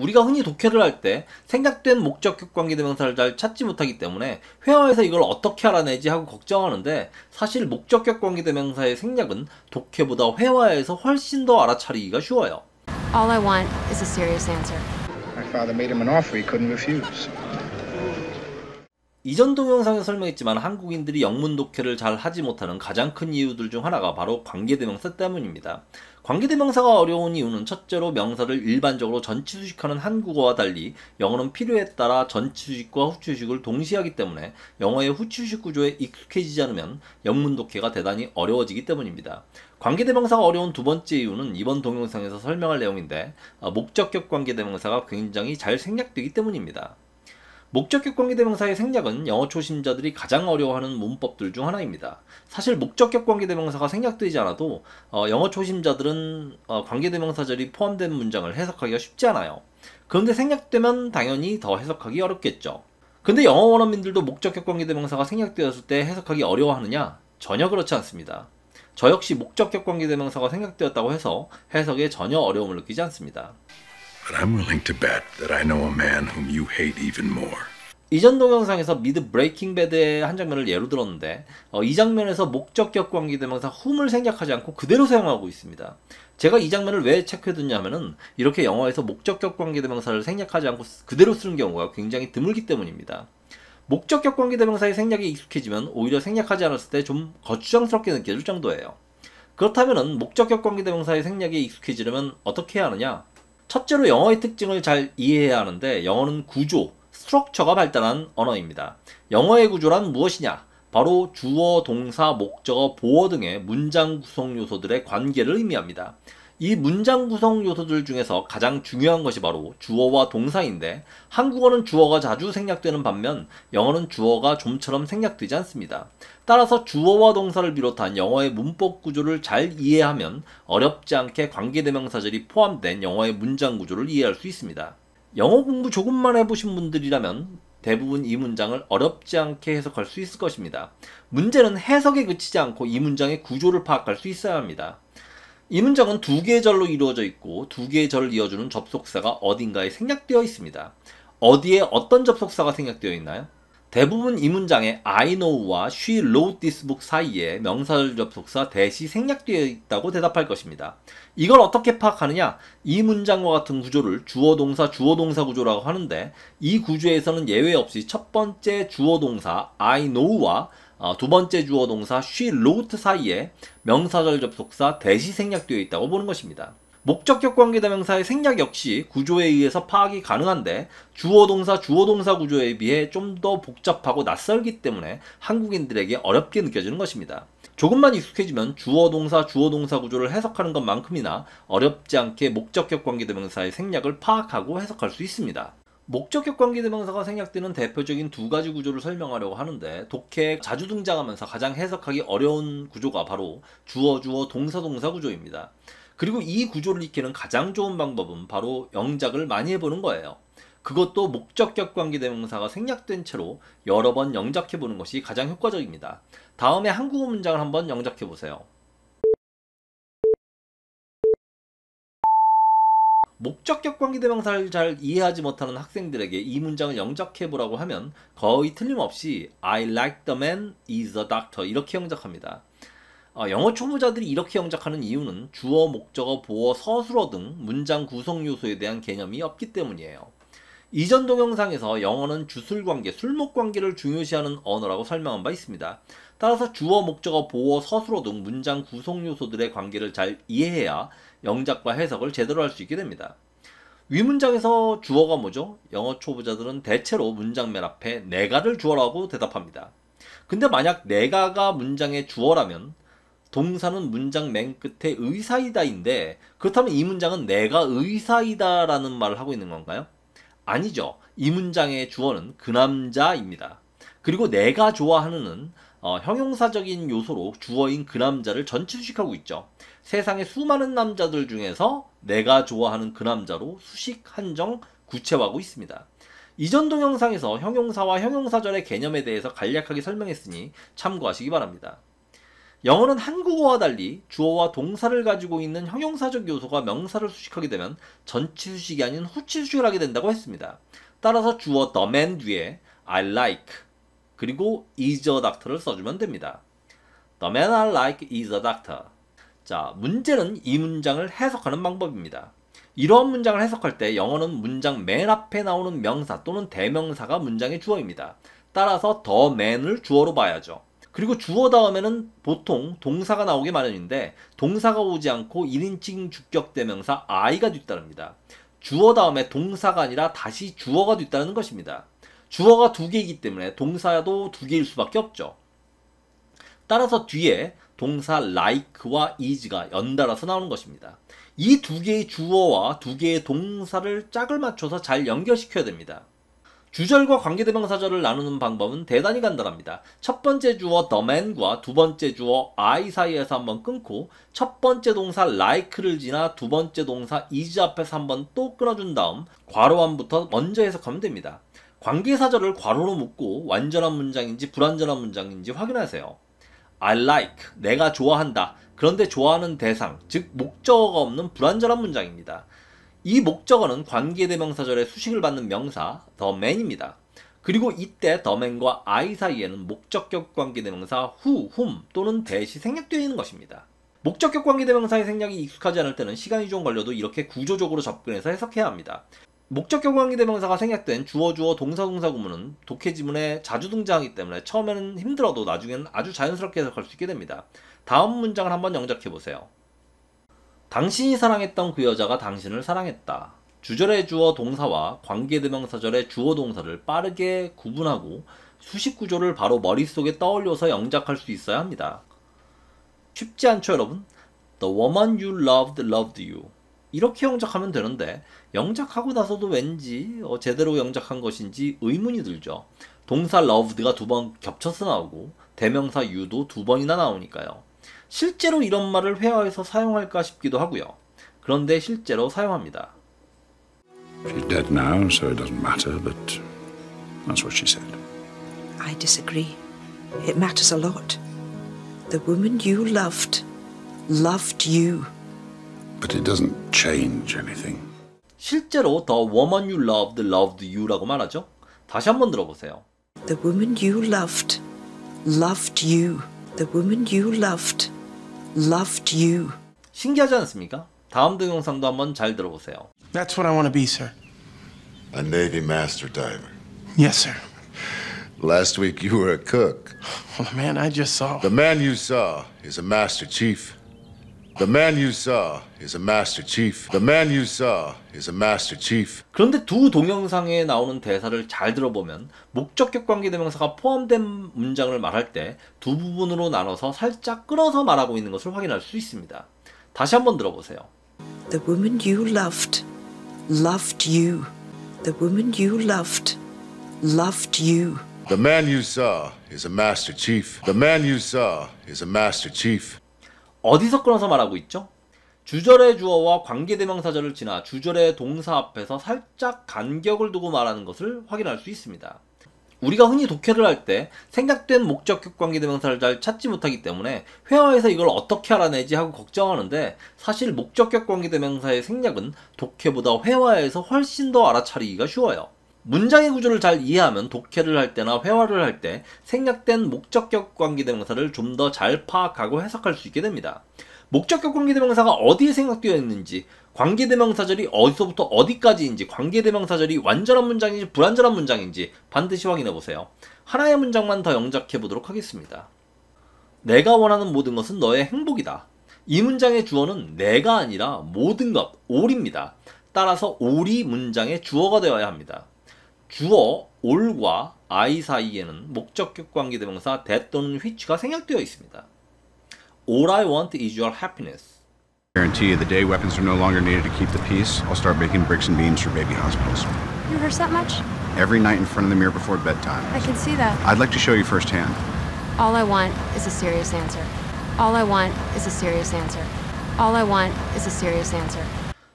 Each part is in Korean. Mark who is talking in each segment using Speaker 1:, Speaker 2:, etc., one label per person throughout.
Speaker 1: 우리가 흔히 독해를 할 때 생략된 목적격 관계대명사를 잘 찾지 못하기 때문에 회화에서 이걸 어떻게 알아내지 하고 걱정하는데, 사실 목적격 관계대명사의 생략은 독해보다 회화에서 훨씬 더 알아차리기가 쉬워요.
Speaker 2: All I want is a serious answer.
Speaker 3: My father made him an offer he couldn't refuse.
Speaker 1: 이전 동영상에서 설명했지만 한국인들이 영문 독해를 잘 하지 못하는 가장 큰 이유들 중 하나가 바로 관계대명사 때문입니다. 관계대명사가 어려운 이유는 첫째로 명사를 일반적으로 전치수식하는 한국어와 달리 영어는 필요에 따라 전치수식과 후치수식을 동시에 하기 때문에 영어의 후치수식 구조에 익숙해지지 않으면 영문 독해가 대단히 어려워지기 때문입니다. 관계대명사가 어려운 두 번째 이유는 이번 동영상에서 설명할 내용인데, 목적격 관계대명사가 굉장히 잘 생략되기 때문입니다. 목적격 관계대명사의 생략은 영어 초심자들이 가장 어려워하는 문법들 중 하나입니다. 사실 목적격 관계대명사가 생략되지 않아도 영어 초심자들은 관계대명사절이 포함된 문장을 해석하기가 쉽지 않아요. 그런데 생략되면 당연히 더 해석하기 어렵겠죠. 근데 영어 원어민들도 목적격 관계대명사가 생략되었을 때 해석하기 어려워하느냐? 전혀 그렇지 않습니다. 저 역시 목적격 관계대명사가 생략되었다고 해서 해석에 전혀 어려움을 느끼지 않습니다.
Speaker 4: But I'm willing to bet that I know a man whom you hate even more.
Speaker 1: 이전 동영상에서 미드 브레이킹 배드의 한 장면을 예로 들었는데, 이 장면에서 목적격 관계대명사 whom을 생략하지 않고 그대로 사용하고 있습니다. 제가 이 장면을 왜 체크해뒀냐면은 이렇게 영어에서 목적격 관계대명사를 생략하지 않고 그대로 쓰는 경우가 굉장히 드물기 때문입니다. 목적격 관계대명사의 생략에 익숙해지면 오히려 생략하지 않았을 때 좀 거추장스럽게 느껴질 정도예요. 그렇다면은 목적격 관계대명사의 생략에 익숙해지려면 어떻게 해야 하느냐? 첫째로 영어의 특징을 잘 이해해야 하는데, 영어는 구조, 스트럭처가 발달한 언어입니다. 영어의 구조란 무엇이냐? 바로 주어, 동사, 목적어, 보어 등의 문장 구성 요소들의 관계를 의미합니다. 이 문장 구성 요소들 중에서 가장 중요한 것이 바로 주어와 동사인데, 한국어는 주어가 자주 생략되는 반면 영어는 주어가 좀처럼 생략되지 않습니다. 따라서 주어와 동사를 비롯한 영어의 문법 구조를 잘 이해하면 어렵지 않게 관계대명사절이 포함된 영어의 문장 구조를 이해할 수 있습니다. 영어 공부 조금만 해보신 분들이라면 대부분 이 문장을 어렵지 않게 해석할 수 있을 것입니다. 문제는 해석에 그치지 않고 이 문장의 구조를 파악할 수 있어야 합니다. 이 문장은 두 개의 절로 이루어져 있고 두 개의 절을 이어주는 접속사가 어딘가에 생략되어 있습니다. 어디에 어떤 접속사가 생략되어 있나요? 대부분 이 문장에 I know와 she wrote this book 사이에 명사절 접속사 that이 생략되어 있다고 대답할 것입니다. 이걸 어떻게 파악하느냐? 이 문장과 같은 구조를 주어동사 주어동사 구조라고 하는데, 이 구조에서는 예외 없이 첫 번째 주어동사 I know와 두 번째 주어동사 she wrote 사이에 명사절 접속사 that이 생략되어 있다고 보는 것입니다. 목적격 관계대명사의 생략 역시 구조에 의해서 파악이 가능한데, 주어동사 주어동사 구조에 비해 좀 더 복잡하고 낯설기 때문에 한국인들에게 어렵게 느껴지는 것입니다. 조금만 익숙해지면 주어동사 주어동사 구조를 해석하는 것만큼이나 어렵지 않게 목적격 관계대명사의 생략을 파악하고 해석할 수 있습니다. 목적격 관계대명사가 생략되는 대표적인 두 가지 구조를 설명하려고 하는데, 독해에 자주 등장하면서 가장 해석하기 어려운 구조가 바로 주어 주어 동사 동사 구조입니다. 그리고 이 구조를 익히는 가장 좋은 방법은 바로 영작을 많이 해보는 거예요. 그것도 목적격 관계대명사가 생략된 채로 여러 번 영작해보는 것이 가장 효과적입니다. 다음에 한국어 문장을 한번 영작해보세요. 목적격 관계대명사를 잘 이해하지 못하는 학생들에게 이 문장을 영작해보라고 하면 거의 틀림없이 I like the man is a doctor 이렇게 영작합니다. 영어 초보자들이 이렇게 영작하는 이유는 주어, 목적어, 보어, 서술어 등 문장 구성 요소에 대한 개념이 없기 때문이에요. 이전 동영상에서 영어는 주술관계, 술목관계를 중요시하는 언어라고 설명한 바 있습니다. 따라서 주어, 목적어, 보어, 서술어 등 문장 구성 요소들의 관계를 잘 이해해야 영작과 해석을 제대로 할 수 있게 됩니다. 위 문장에서 주어가 뭐죠? 영어 초보자들은 대체로 문장 맨 앞에 내가를 주어라고 대답합니다. 근데 만약 내가가 문장의 주어라면 동사는 문장 맨 끝에 의사이다인데, 그렇다면 이 문장은 내가 의사이다 라는 말을 하고 있는 건가요? 아니죠. 이 문장의 주어는 그 남자입니다. 그리고 내가 좋아하는은 형용사적인 요소로 주어인 그 남자를 전치수식하고 있죠. 세상의 수많은 남자들 중에서 내가 좋아하는 그 남자로 수식 한정 구체화하고 있습니다. 이전 동영상에서 형용사와 형용사절의 개념에 대해서 간략하게 설명했으니 참고하시기 바랍니다. 영어는 한국어와 달리 주어와 동사를 가지고 있는 형용사적 요소가 명사를 수식하게 되면 전치 수식이 아닌 후치 수식을 하게 된다고 했습니다. 따라서 주어 the man 뒤에 I like 그리고 is a doctor를 써주면 됩니다. The man I like is a doctor. 자, 문제는 이 문장을 해석하는 방법입니다. 이러한 문장을 해석할 때 영어는 문장 맨 앞에 나오는 명사 또는 대명사가 문장의 주어입니다. 따라서 the man을 주어로 봐야죠. 그리고 주어 다음에는 보통 동사가 나오기 마련인데 동사가 오지 않고 1인칭 주격대명사 I가 뒤따릅니다. 주어 다음에 동사가 아니라 다시 주어가 뒤따르는 것입니다. 주어가 두 개이기 때문에 동사도 두 개일 수밖에 없죠. 따라서 뒤에 동사 like와 is가 연달아서 나오는 것입니다. 이 두 개의 주어와 두 개의 동사를 짝을 맞춰서 잘 연결시켜야 됩니다. 주절과 관계대명사절을 나누는 방법은 대단히 간단합니다. 첫 번째 주어 the man과 두 번째 주어 I 사이에서 한번 끊고 첫 번째 동사 like를 지나 두 번째 동사 is 앞에서 한번 또 끊어준 다음 괄호 안부터 먼저 해석하면 됩니다. 관계사절을 괄호로 묶고 완전한 문장인지 불완전한 문장인지 확인하세요. I like, 내가 좋아한다. 그런데 좋아하는 대상, 즉 목적어가 없는 불완전한 문장입니다. 이 목적어는 관계대명사절의 수식을 받는 명사 the man입니다. 그리고 이때 the man과 I 사이에는 목적격 관계대명사 who, whom 또는 that이 생략되어 있는 것입니다. 목적격 관계대명사의 생략이 익숙하지 않을 때는 시간이 좀 걸려도 이렇게 구조적으로 접근해서 해석해야 합니다. 목적격 관계대명사가 생략된 주어, 동사 구문은 독해 지문에 자주 등장하기 때문에 처음에는 힘들어도 나중에는 아주 자연스럽게 해석할 수 있게 됩니다. 다음 문장을 한번 영작해보세요. 당신이 사랑했던 그 여자가 당신을 사랑했다. 주절의 주어 동사와 관계대명사절의 주어 동사를 빠르게 구분하고 수식 구조를 바로 머릿속에 떠올려서 영작할 수 있어야 합니다. 쉽지 않죠, 여러분? The woman you loved loved you. 이렇게 영작하면 되는데 영작하고 나서도 왠지 제대로 영작한 것인지 의문이 들죠. 동사 loved가 두 번 겹쳐서 나오고 대명사 you도 두 번이나 나오니까요. 실제로 이런 말을 회화에서 사용할까 싶기도 하고요. 그런데 실제로 사용합니다.
Speaker 4: She's dead now, so it doesn't matter, but that's what she said.
Speaker 5: I disagree. It matters a lot. The woman you loved loved you.
Speaker 4: But it doesn't change anything.
Speaker 1: 실제로 the woman you loved loved you라고 말하죠. 다시 한번 들어보세요.
Speaker 5: The woman you loved loved you. The woman you loved loved you.
Speaker 1: 신기하지 않습니까? 다음 동영상도 한번 잘 들어보세요.
Speaker 6: That's what I want to be, sir.
Speaker 7: A Navy master diver.
Speaker 6: Yes, sir.
Speaker 7: Last week you were a cook.
Speaker 6: Well, the man I just saw.
Speaker 7: The man you saw is a master chief. The man you saw is a master chief. The man you saw is a master chief.
Speaker 1: 그런데 두 동영상에 나오는 대사를 잘 들어보면 목적격 관계대명사가 포함된 문장을 말할 때 두 부분으로 나눠서 살짝 끌어서 말하고 있는 것을 확인할 수 있습니다. 다시 한번 들어보세요.
Speaker 5: The woman you loved loved you. The woman you loved loved you.
Speaker 7: The man you saw is a master chief. The man you saw is a master chief.
Speaker 1: 어디서 끊어서 말하고 있죠? 주절의 주어와 관계대명사절을 지나 주절의 동사 앞에서 살짝 간격을 두고 말하는 것을 확인할 수 있습니다. 우리가 흔히 독해를 할 때 생략된 목적격 관계대명사를 잘 찾지 못하기 때문에 회화에서 이걸 어떻게 알아내지 하고 걱정하는데 사실 목적격 관계대명사의 생략은 독해보다 회화에서 훨씬 더 알아차리기가 쉬워요. 문장의 구조를 잘 이해하면 독해를 할 때나 회화를 할 때 생략된 목적격 관계대명사를 좀 더 잘 파악하고 해석할 수 있게 됩니다. 목적격 관계대명사가 어디에 생략되어 있는지, 관계대명사절이 어디서부터 어디까지인지, 관계대명사절이 완전한 문장인지 불완전한 문장인지 반드시 확인해 보세요. 하나의 문장만 더 영작해 보도록 하겠습니다. 내가 원하는 모든 것은 너의 행복이다. 이 문장의 주어는 내가 아니라 모든 것, all입니다. 따라서 all이 문장의 주어가 되어야 합니다. 주어 all과 I 사이에는 목적격 관계대명사 that 또는 which가 생략되어 있습니다. All I want is your happiness.
Speaker 8: Guarantee you the day weapons are no longer needed to keep the peace, I'll start making bricks and beams for baby hospitals.
Speaker 2: You rehearse that much?
Speaker 8: Every night in front of the mirror before bedtime.
Speaker 2: I can see that.
Speaker 8: I'd like to show you firsthand.
Speaker 2: All I want is a serious answer. All I want is a serious answer. All I want is a serious answer.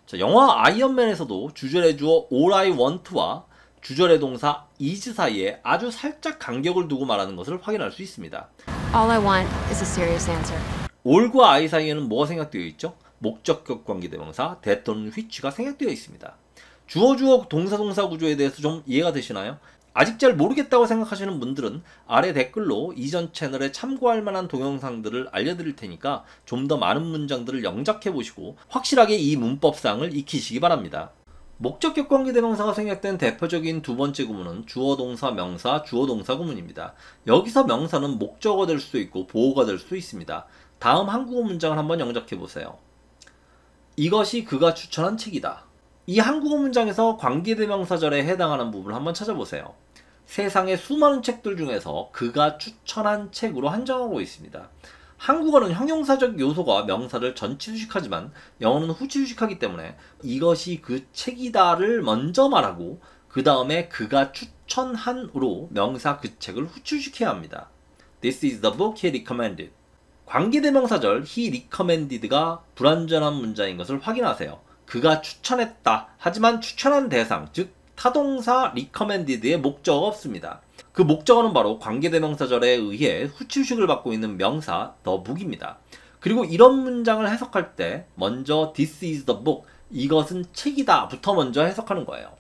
Speaker 1: 자, 영화 아이언맨에서도 주절의 주어 all I want와 주절의 동사 is 사이에 아주 살짝 간격을 두고 말하는 것을 확인할 수 있습니다.
Speaker 2: All I want is a serious answer.
Speaker 1: all과 I 사이에는 뭐가 생략되어 있죠? 목적격 관계대명사 that 또는 which가 생략되어 있습니다. 주어 동사 구조에 대해서 좀 이해가 되시나요? 아직 잘 모르겠다고 생각하시는 분들은 아래 댓글로 이전 채널에 참고할 만한 동영상들을 알려드릴 테니까 좀 더 많은 문장들을 영작해 보시고 확실하게 이 문법상을 익히시기 바랍니다. 목적격 관계대명사가 생략된 대표적인 두 번째 구문은 주어 동사 명사 주어 동사 구문입니다. 여기서 명사는 목적어가 될 수도 있고 보어가 될 수도 있습니다. 다음 한국어 문장을 한번 영작해 보세요. 이것이 그가 추천한 책이다. 이 한국어 문장에서 관계대명사절에 해당하는 부분을 한번 찾아보세요. 세상의 수많은 책들 중에서 그가 추천한 책으로 한정하고 있습니다. 한국어는 형용사적 요소가 명사를 전치수식하지만 영어는 후치수식하기 때문에 이것이 그 책이다를 먼저 말하고 그 다음에 그가 추천한으로 명사 그 책을 후치수식해야 합니다. This is the book he recommended. 관계대명사절 he recommended가 불완전한 문장인 것을 확인하세요. 그가 추천했다. 하지만 추천한 대상, 즉 타동사 recommended의 목적어가 없습니다. 그 목적어는 바로 관계대명사절에 의해 후치수식을 받고 있는 명사 the book입니다. 그리고 이런 문장을 해석할 때 먼저 this is the book, 이것은 책이다 부터 먼저 해석하는 거예요.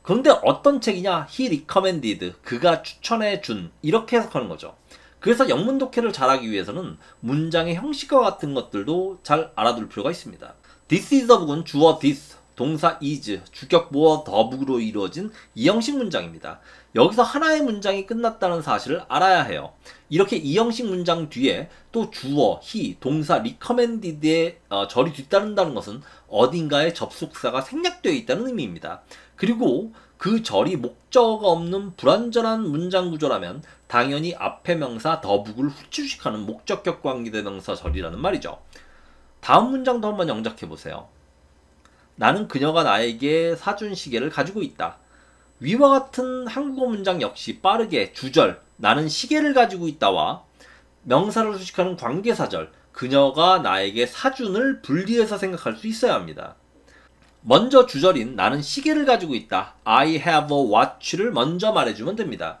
Speaker 1: 그런데 어떤 책이냐? he recommended, 그가 추천해 준, 이렇게 해석하는 거죠. 그래서 영문 독해를 잘하기 위해서는 문장의 형식과 같은 것들도 잘 알아둘 필요가 있습니다. This is the book은 주어 this, 동사 is, 주격 보어 the book으로 이루어진 이형식 문장입니다. 여기서 하나의 문장이 끝났다는 사실을 알아야 해요. 이렇게 이형식 문장 뒤에 또 주어, he, 동사 recommended에 절이 뒤따른다는 것은 어딘가에 접속사가 생략되어 있다는 의미입니다. 그리고 그 절이 목적어가 없는 불완전한 문장 구조라면 당연히 앞에 명사 the book을 후치수식하는 목적격 관계대명사 절이라는 말이죠. 다음 문장도 한번 영작해 보세요. 나는 그녀가 나에게 사준 시계를 가지고 있다. 위와 같은 한국어 문장 역시 빠르게 주절, 나는 시계를 가지고 있다와 명사를 수식하는 관계사절, 그녀가 나에게 사준을 분리해서 생각할 수 있어야 합니다. 먼저 주절인 나는 시계를 가지고 있다. I have a watch를 먼저 말해주면 됩니다.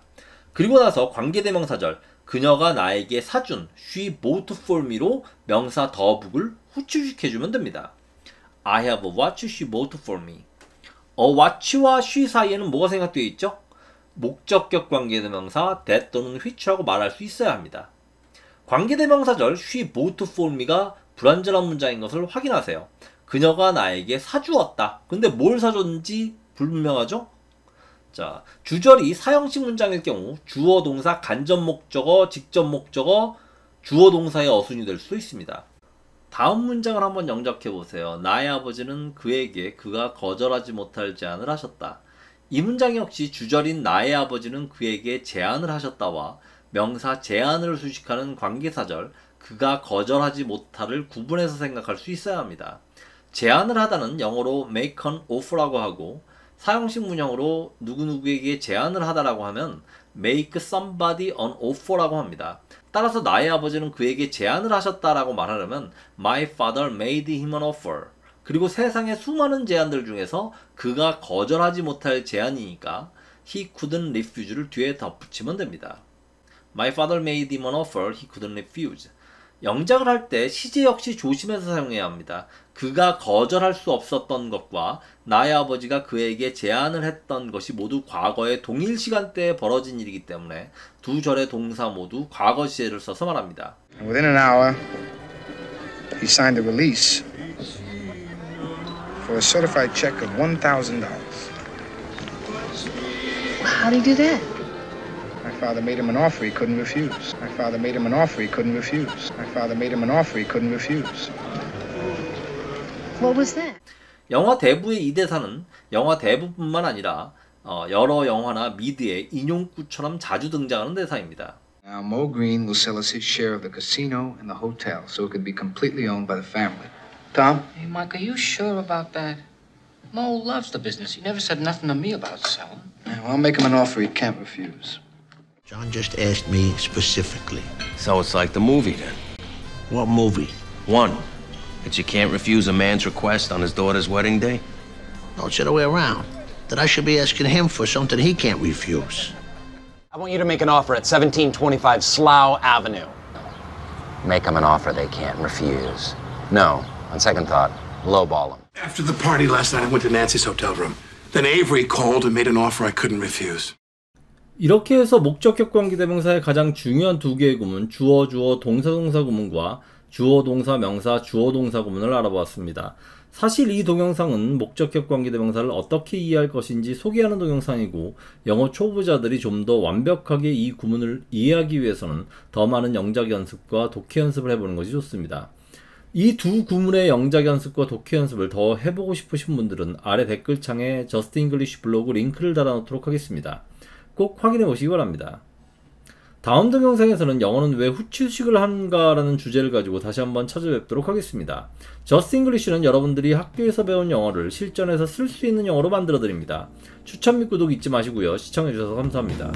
Speaker 1: 그리고 나서 관계대명사절, 그녀가 나에게 사준 she bought for me로 명사 the book을 후치수식해주면 됩니다. I have a watch she bought for me. watch와 she 사이에는 뭐가 생략되어 있죠? 목적격 관계대명사 that 또는 which라고 말할 수 있어야 합니다. 관계대명사절 she bought for me가 불완전한 문장인 것을 확인하세요. 그녀가 나에게 사주었다. 근데 뭘 사줬는지 불분명하죠? 자, 주절이 사형식 문장일 경우 주어 동사 간접 목적어, 직접 목적어, 주어 동사의 어순이 될 수도 있습니다. 다음 문장을 한번 영작해 보세요. 나의 아버지는 그에게 그가 거절하지 못할 제안을 하셨다. 이 문장 역시 주절인 나의 아버지는 그에게 제안을 하셨다와 명사 제안을 수식하는 관계사절 그가 거절하지 못할을 구분해서 생각할 수 있어야 합니다. 제안을 하다는 영어로 make an offer라고 하고 사형식 문형으로 누구누구에게 제안을 하다라고 하면 make somebody an offer라고 합니다. 따라서 나의 아버지는 그에게 제안을 하셨다라고 말하려면 My father made him an offer. 그리고 세상의 수많은 제안들 중에서 그가 거절하지 못할 제안이니까 he couldn't refuse를 뒤에 덧붙이면 됩니다. My father made him an offer he couldn't refuse. 영작을 할 때 시제 역시 조심해서 사용해야 합니다. 그가 거절할 수 없었던 것과 나의 아버지가 그에게 제안을 했던 것이 모두 과거의 동일 시간대에 벌어진 일이기 때문에 두 절의 동사 모두 과거 시제를 써서 말합니다.
Speaker 3: Within an hour, he signed a release for a certified check of $1,000.
Speaker 9: How'd he do that?
Speaker 3: My father made him an offer he couldn't refuse. My father made him an offer he couldn't refuse. My father made him an offer he couldn't refuse.
Speaker 9: What was that?
Speaker 1: 영화 대부의 이 대사는 영화 대부뿐만 아니라 여러 영화나 미드의 인용구처럼 자주 등장하는 대사입니다.
Speaker 10: Now, Mo Green will sell us his share of the casino and the hotel so it could be completely owned by the family. Tom?
Speaker 11: Hey, Mike, are you sure about that? Mo loves the business. He never said nothing to me about selling.
Speaker 10: Well, I'll make him an offer he can't refuse.
Speaker 12: John just asked me specifically.
Speaker 13: So it's like the movie then?
Speaker 12: What movie?
Speaker 13: One, that you can't refuse a man's request on his daughter's wedding day?
Speaker 12: No, it's the other way around. That I should be asking him for something he can't refuse.
Speaker 14: I want you to make an offer at 1725 Slough Avenue.
Speaker 9: Make them an offer they can't refuse. No, on second thought, lowball them.
Speaker 6: After the party last night, I went to Nancy's hotel room. Then Avery called and made an offer I couldn't refuse.
Speaker 1: 이렇게 해서 목적격 관계 대명사의 가장 중요한 두 개의 구문, 주어, 동사 구문과 주어, 동사, 명사, 주어, 동사 구문을 알아보았습니다. 사실 이 동영상은 목적격 관계 대명사를 어떻게 이해할 것인지 소개하는 동영상이고, 영어 초보자들이 좀 더 완벽하게 이 구문을 이해하기 위해서는 더 많은 영작 연습과 독해 연습을 해보는 것이 좋습니다. 이 두 구문의 영작 연습과 독해 연습을 더 해보고 싶으신 분들은 아래 댓글창에 저스트 잉글리쉬 블로그 링크를 달아놓도록 하겠습니다. 꼭 확인해 보시기 바랍니다. 다음 동영상에서는 영어는 왜 후추식을 한가라는 주제를 가지고 다시 한번 찾아뵙도록 하겠습니다. 저스트 잉글리쉬는 여러분들이 학교에서 배운 영어를 실전에서 쓸 수 있는 영어로 만들어 드립니다. 추천 및 구독 잊지 마시고요. 시청해 주셔서 감사합니다.